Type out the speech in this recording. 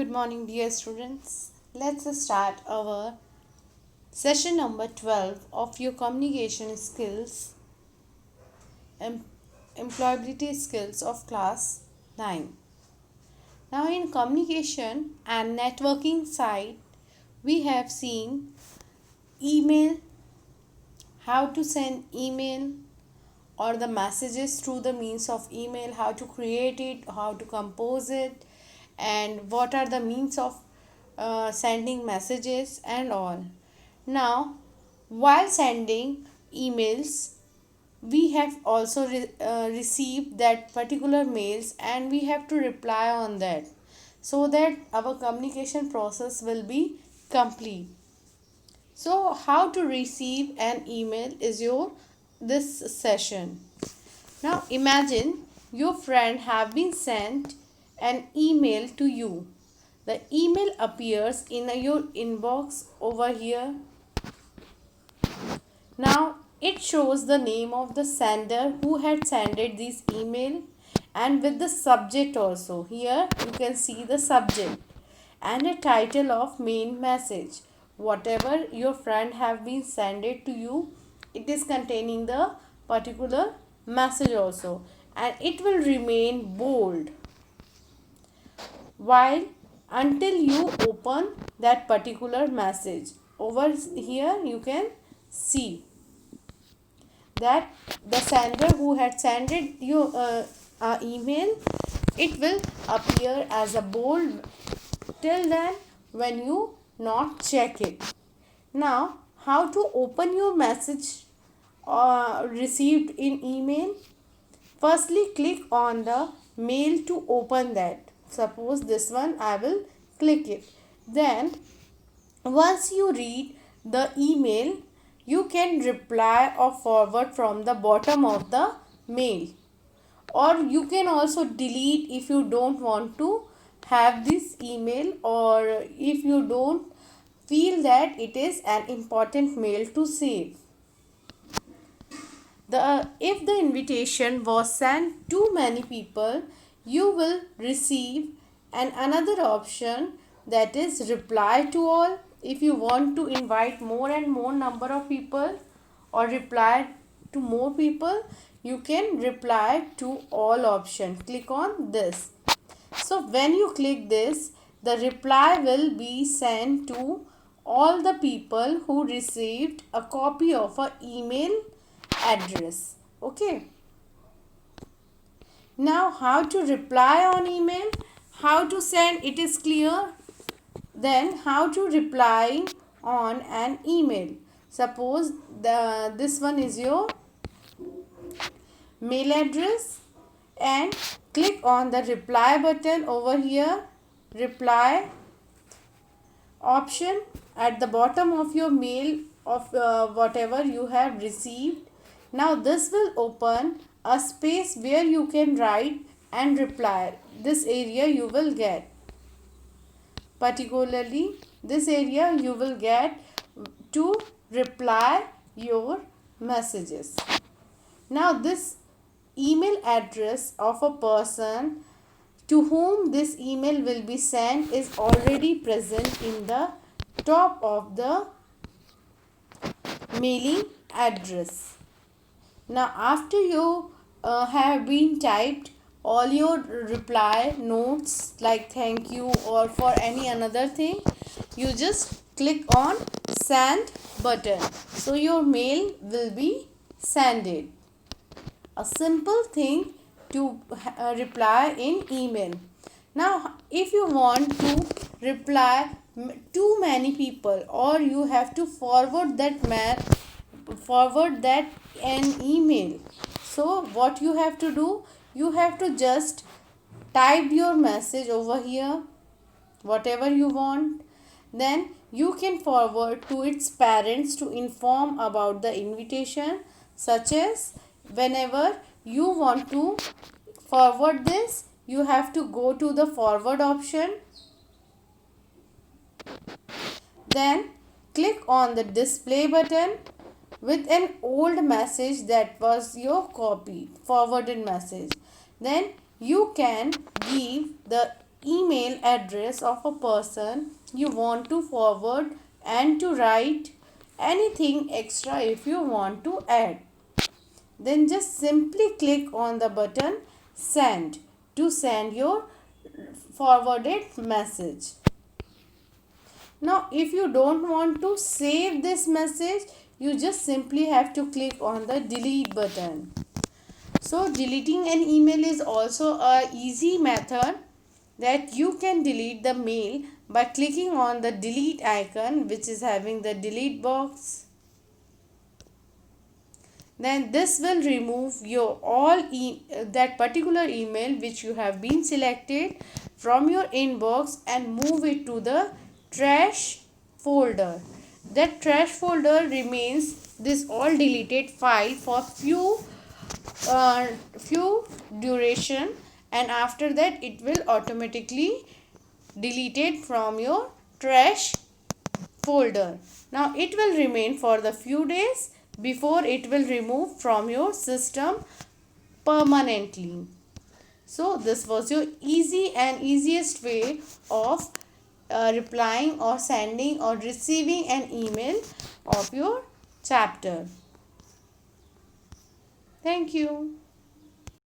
Good morning, dear students. Let's start our session number 12 of your communication skills, em- employability skills of class 9. Now, in communication and networking side, we have seen email, how to send email or the messages through the means of email, how to create it, how to compose it, and what are the means of sending messages and all. Now, while sending emails, we have also received that particular mails and we have to reply on that so that our communication process will be complete. So, how to receive an email is your this session. Now, imagine your friend have been sent an email to you. The email appears in your inbox over here. Now, it shows the name of the sender who had sent this email and with the subject also. Here you can see the subject and a title of main message. Whatever your friend have been sent it to you, it is containing the particular message also, and it will remain bold while until you open that particular message. Over here you can see that the sender who had sent it you email, it will appear as a bold till then when you not check it. Now, how to open your message received in email? Firstly, click on the mail to open that. Suppose this one, I will click it. Then, once you read the email, you can reply or forward from the bottom of the mail, or you can also delete if you don't want to have this email, or if you don't feel that it is an important mail to save. The if the invitation was sent to many people, you will receive an another option, that is reply to all. If you want to invite more and more number of people or reply to more people, you can reply to all option. Click on this. So when you click this, the reply will be sent to all the people who received a copy of a email address. Okay. Now, how to reply on email, how to send, it is clear. Then how to reply on an email. Suppose this one is your mail address, and click on the reply button over here. Reply option at the bottom of your mail of whatever you have received. Now this will open a space where you can write and reply. This area you will get, particularly this area you will get to reply your messages. Now this email address of a person to whom this email will be sent is already present in the top of the mailing address. Now, after you have been typed all your reply notes like thank you or for any another thing, you just click on send button. So, your mail will be sended. A simple thing to reply in email. Now, if you want to reply to many people, or you have to forward that an email, so what you have to do, you have to just type your message over here, whatever you want. Then you can forward to its parents to inform about the invitation, such as whenever you want to forward this, you have to go to the forward option. Then click on the display button with an old message that was your copy forwarded message. Then you can give the email address of a person you want to forward and to write anything extra if you want to add. Then just simply click on the button send to send your forwarded message. Now if you don't want to save this message, you just simply have to click on the delete button. So deleting an email is also a easy method that you can delete the mail by clicking on the delete icon, which is having the delete box. Then this will remove your that particular email which you have been selected from your inbox and move it to the trash folder. That trash folder remains this all deleted file for few duration, and after that it will automatically deleted from your trash folder. Now it will remain for the few days before it will remove from your system permanently. So this was your easy and easiest way of replying or sending or receiving an email of your chapter. Thank you.